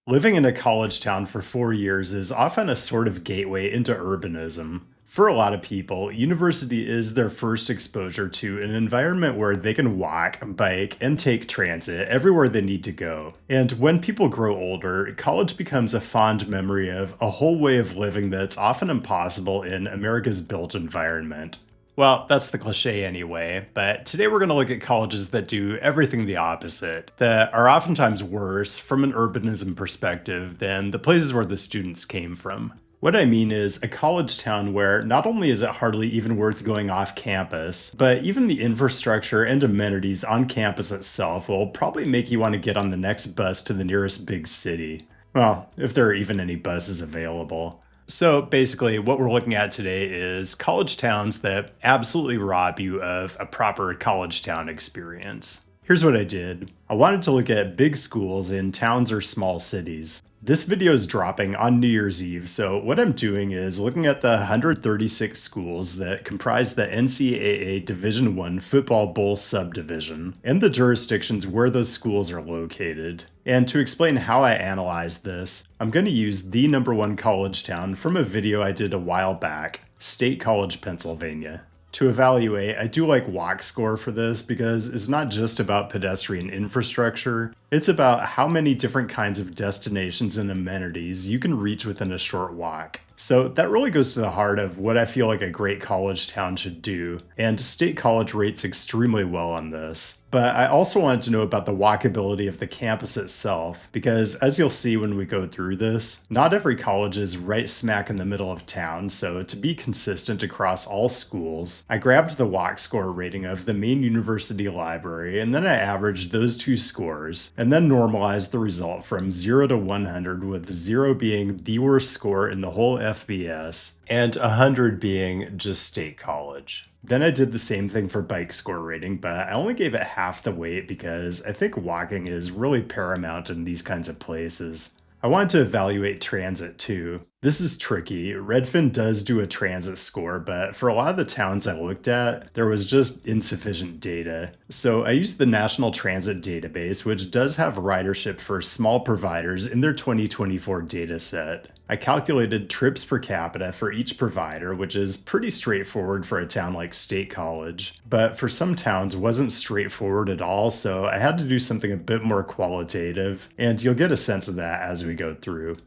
Living in a college town for 4 years is often a sort of gateway into urbanism. For a lot of people, university is their first exposure to an environment where they can walk, bike, and take transit everywhere they need to go. And when people grow older, college becomes a fond memory of a whole way of living that's often impossible in America's built environment. Well, that's the cliche anyway, but today we're going to look at colleges that do everything the opposite, that are oftentimes worse from an urbanism perspective than the places where the students came from. What I mean is a college town where not only is it hardly even worth going off campus, but even the infrastructure and amenities on campus itself will probably make you want to get on the next bus to the nearest big city. Well, if there are even any buses available. So basically, what we're looking at today is college towns that absolutely rob you of a proper college town experience. Here's what I did. I wanted to look at big schools in towns or small cities. This video is dropping on New Year's Eve, so what I'm doing is looking at the 136 schools that comprise the NCAA Division I Football Bowl subdivision and the jurisdictions where those schools are located. And to explain how I analyzed this, I'm going to use the number one college town from a video I did a while back, State College, Pennsylvania. To evaluate, I do like walk score for this because it's not just about pedestrian infrastructure, it's about how many different kinds of destinations and amenities you can reach within a short walk. So that really goes to the heart of what I feel like a great college town should do, and State College rates extremely well on this. But I also wanted to know about the walkability of the campus itself, because as you'll see when we go through this, not every college is right smack in the middle of town, so to be consistent across all schools, I grabbed the walk score rating of the main university library, and then I averaged those two scores, and then normalized the result from 0 to 100, with 0 being the worst score in the whole FBS, and 100 being just State College. Then I did the same thing for bike score rating, but I only gave it half the weight because I think walking is really paramount in these kinds of places. I wanted to evaluate transit too. This is tricky. Redfin does do a transit score, but for a lot of the towns I looked at, there was just insufficient data. So I used the National Transit Database, which does have ridership for small providers in their 2024 dataset. I calculated trips per capita for each provider, which is pretty straightforward for a town like State College, but for some towns wasn't straightforward at all, so I had to do something a bit more qualitative, and you'll get a sense of that as we go through.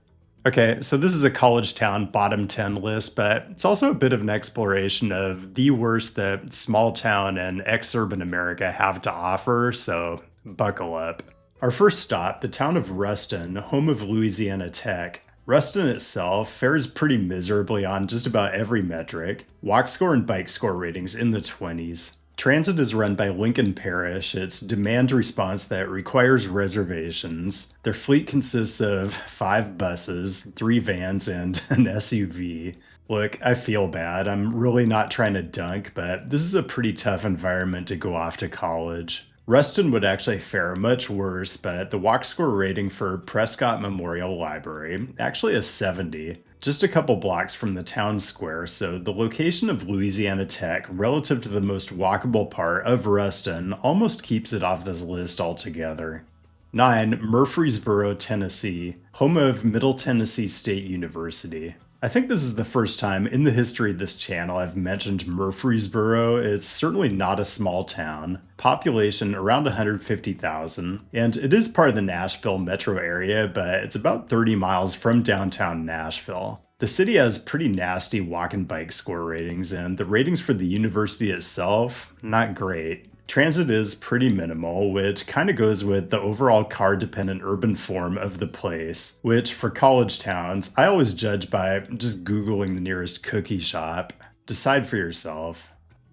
Okay, so this is a college town bottom 10 list, but it's also a bit of an exploration of the worst that small town and ex-urban America have to offer, so buckle up. Our first stop, the town of Ruston, home of Louisiana Tech. Ruston itself fares pretty miserably on just about every metric, walk score and bike score ratings in the 20s. Transit is run by Lincoln Parish. It's demand response that requires reservations. Their fleet consists of 5 buses, 3 vans, and an SUV. Look, I feel bad. I'm really not trying to dunk, but this is a pretty tough environment to go off to college. Ruston would actually fare much worse, but the walk score rating for Prescott Memorial Library actually is 70, just a couple blocks from the town square, so the location of Louisiana Tech relative to the most walkable part of Ruston almost keeps it off this list altogether. 9. Murfreesboro, Tennessee, home of Middle Tennessee State University. I think this is the first time in the history of this channel I've mentioned Murfreesboro. It's certainly not a small town, population around 150,000, and it is part of the Nashville metro area, but it's about 30 miles from downtown Nashville. The city has pretty nasty walk and bike score ratings, and the ratings for the university itself, not great. Transit is pretty minimal, which kind of goes with the overall car-dependent urban form of the place, which for college towns, I always judge by just Googling the nearest cookie shop. Decide for yourself.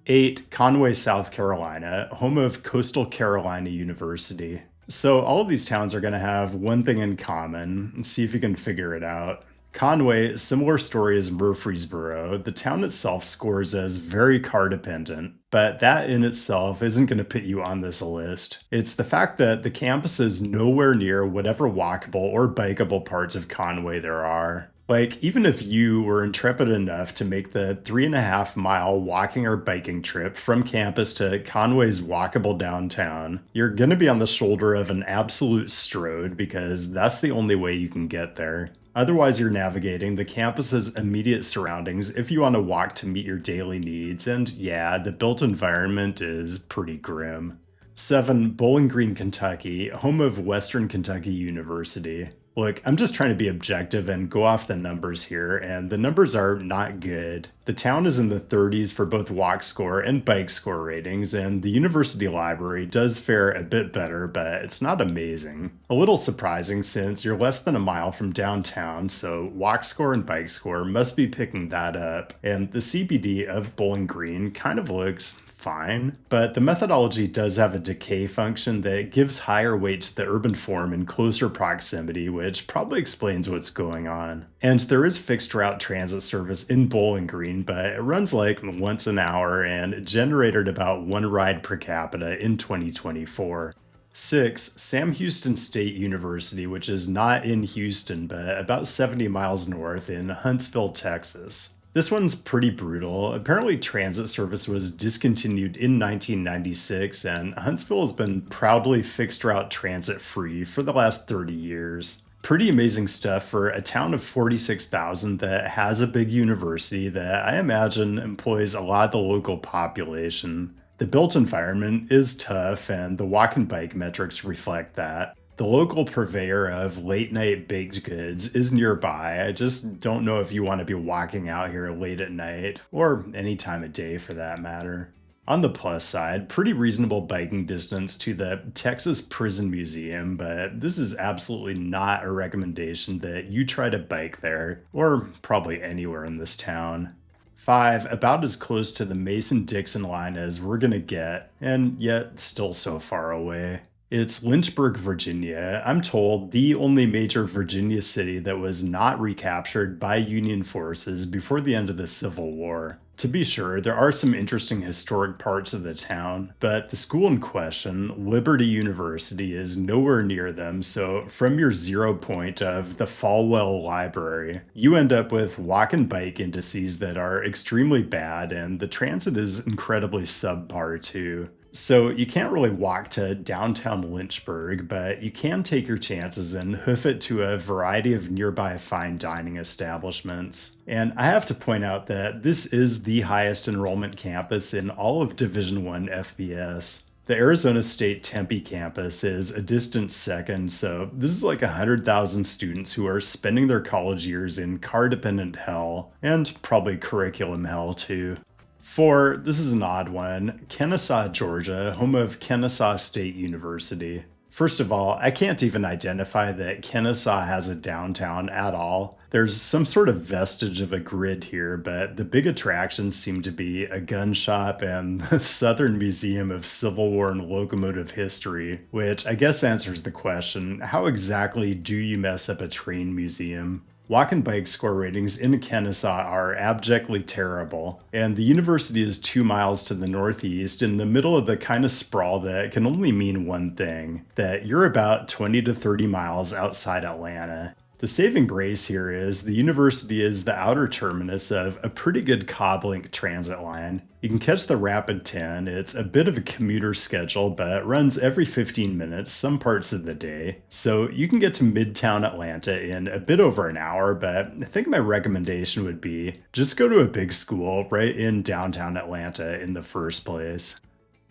8. Conway, South Carolina, home of Coastal Carolina University. So all of these towns are going to have one thing in common. Let's see if you can figure it out. Conway, similar story as Murfreesboro, the town itself scores as very car dependent, but that in itself isn't going to put you on this list. It's the fact that the campus is nowhere near whatever walkable or bikeable parts of Conway there are. Like, even if you were intrepid enough to make the 3.5 mile walking or biking trip from campus to Conway's walkable downtown, you're going to be on the shoulder of an absolute strode because that's the only way you can get there. Otherwise, you're navigating the campus's immediate surroundings if you want to walk to meet your daily needs, and yeah, the built environment is pretty grim. 7. Bowling Green, Kentucky, home of Western Kentucky University. Look, I'm just trying to be objective and go off the numbers here, and the numbers are not good. The town is in the 30s for both walk score and bike score ratings, and the university library does fare a bit better, but it's not amazing. A little surprising since you're less than a mile from downtown, so walk score and bike score must be picking that up, and the CBD of Bowling Green kind of looks fine, but the methodology does have a decay function that gives higher weight to the urban form in closer proximity, which probably explains what's going on. And there is fixed route transit service in Bowling Green, but it runs like once an hour and generated about one ride per capita in 2024. 6. Sam Houston State University, which is not in Houston, but about 70 miles north in Huntsville, Texas. This one's pretty brutal. Apparently, transit service was discontinued in 1996, and Huntsville has been proudly fixed route transit free for the last 30 years. Pretty amazing stuff for a town of 46,000 that has a big university that I imagine employs a lot of the local population. The built environment is tough, and the walk and bike metrics reflect that. The local purveyor of late night baked goods is nearby. I just don't know if you want to be walking out here late at night, or any time of day for that matter. On the plus side, pretty reasonable biking distance to the Texas Prison Museum, but this is absolutely not a recommendation that you try to bike there, or probably anywhere in this town. 5. About as close to the Mason-Dixon line as we're gonna get, and yet still so far away. It's Lynchburg, Virginia. I'm told the only major Virginia city that was not recaptured by Union forces before the end of the Civil War. To be sure, there are some interesting historic parts of the town, but the school in question, Liberty University, is nowhere near them, so from your 0 point of the Falwell Library, you end up with walk and bike indices that are extremely bad, and the transit is incredibly subpar too. So you can't really walk to downtown Lynchburg, but you can take your chances and hoof it to a variety of nearby fine dining establishments. And I have to point out that this is the highest enrollment campus in all of Division I FBS. The Arizona State Tempe campus is a distant second, so this is like 100,000 students who are spending their college years in car-dependent hell, and probably curriculum hell too. 4. This is an odd one. Kennesaw, Georgia, home of Kennesaw State University. First of all, I can't even identify that Kennesaw has a downtown at all. There's some sort of vestige of a grid here, but the big attractions seem to be a gun shop and the Southern Museum of Civil War and Locomotive History, which I guess answers the question, how exactly do you mess up a train museum? Walk and bike score ratings in Kennesaw are abjectly terrible, and the university is 2 miles to the northeast in the middle of the kind of sprawl that can only mean one thing, that you're about 20 to 30 miles outside Atlanta. The saving grace here is the university is the outer terminus of a pretty good Coblink transit line. You can catch the Rapid 10. It's a bit of a commuter schedule, but runs every 15 minutes some parts of the day. So you can get to Midtown Atlanta in a bit over an hour, but I think my recommendation would be just go to a big school right in downtown Atlanta in the first place.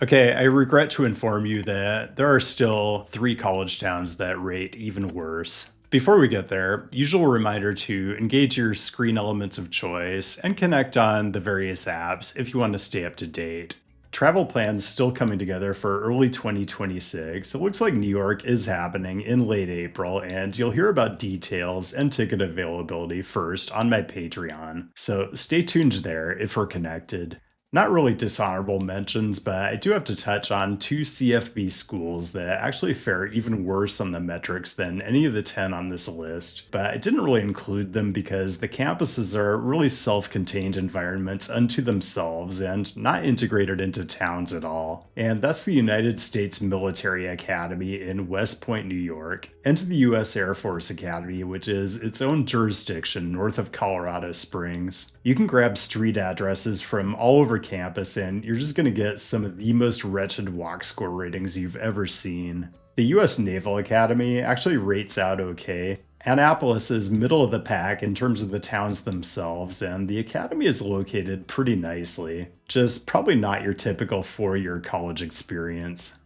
Okay, I regret to inform you that there are still 3 college towns that rate even worse. Before we get there, usual reminder to engage your screen elements of choice and connect on the various apps if you want to stay up to date. Travel plans still coming together for early 2026. It looks like New York is happening in late April, and you'll hear about details and ticket availability first on my Patreon. So stay tuned there if we're connected. Not really dishonorable mentions, but I do have to touch on two CFB schools that actually fare even worse on the metrics than any of the 10 on this list. But I didn't really include them because the campuses are really self contained environments unto themselves and not integrated into towns at all. And that's the United States Military Academy in West Point, New York, and the U.S. Air Force Academy, which is its own jurisdiction north of Colorado Springs. You can grab street addresses from all over campus, and you're just going to get some of the most wretched walk score ratings you've ever seen. The U.S. Naval Academy actually rates out okay. Annapolis is middle of the pack in terms of the towns themselves, and the academy is located pretty nicely. Just probably not your typical four-year college experience.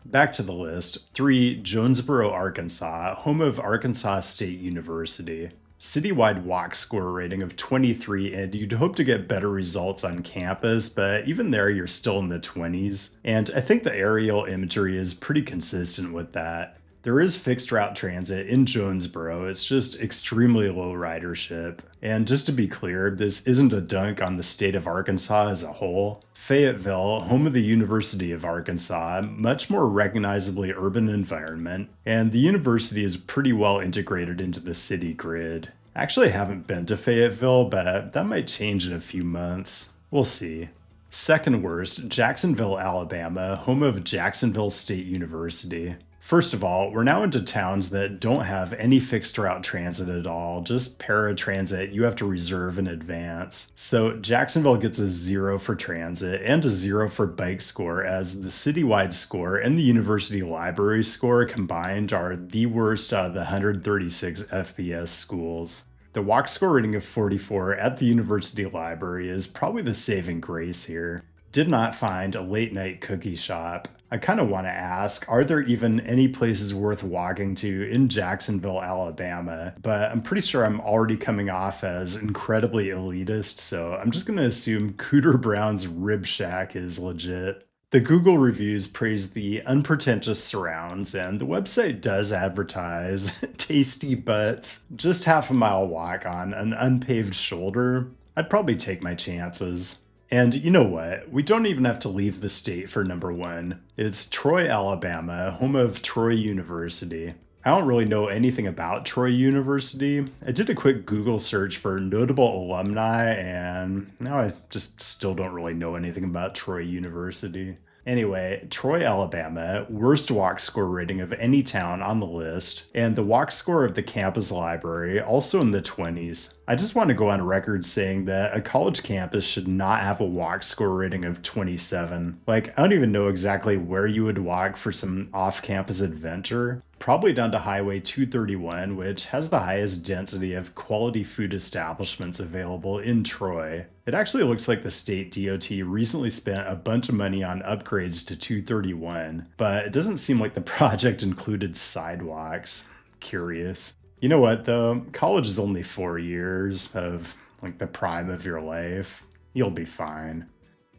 Back to the list. 3. Jonesboro, Arkansas, home of Arkansas State University. Citywide walk score rating of 23, and you'd hope to get better results on campus, but even there you're still in the 20s. And I think the aerial imagery is pretty consistent with that. There is fixed route transit in Jonesboro, it's just extremely low ridership. And just to be clear, this isn't a dunk on the state of Arkansas as a whole. Fayetteville, home of the University of Arkansas, much more recognizably urban environment, and the university is pretty well integrated into the city grid. I actually haven't been to Fayetteville, but that might change in a few months. We'll see. Second worst, Jacksonville, Alabama, home of Jacksonville State University. First of all, we're now into towns that don't have any fixed route transit at all, just paratransit you have to reserve in advance. So Jacksonville gets a 0 for transit and a 0 for bike score, as the citywide score and the university library score combined are the worst out of the 136 FBS schools. The walk score rating of 44 at the university library is probably the saving grace here. Did not find a late night cookie shop. I kind of want to ask, are there even any places worth walking to in Jacksonville, Alabama? But I'm pretty sure I'm already coming off as incredibly elitist, so I'm just going to assume Cooter Brown's Rib Shack is legit. The Google reviews praise the unpretentious surrounds, and the website does advertise tasty butts. Just half a mile walk on an unpaved shoulder. I'd probably take my chances. And you know what? We don't even have to leave the state for number 1. It's Troy, Alabama, home of Troy University. I don't really know anything about Troy University. I did a quick Google search for notable alumni, and now I just still don't really know anything about Troy University. Anyway, Troy, Alabama, worst walk score rating of any town on the list, and the walk score of the campus library also in the 20s. I just want to go on record saying that a college campus should not have a walk score rating of 27. Like, I don't even know exactly where you would walk for some off-campus adventure. Probably down to Highway 231, which has the highest density of quality food establishments available in Troy. It actually looks like the state DOT recently spent a bunch of money on upgrades to 231, but it doesn't seem like the project included sidewalks. Curious. You know what though? College is only 4 years of like the prime of your life. You'll be fine.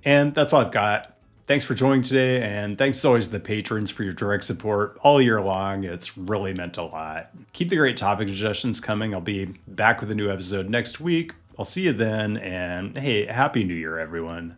And that's all I've got. Thanks for joining today, and thanks as always to the patrons for your direct support all year long. It's really meant a lot. Keep the great topic suggestions coming. I'll be back with a new episode next week. I'll see you then, and hey, Happy New Year, everyone.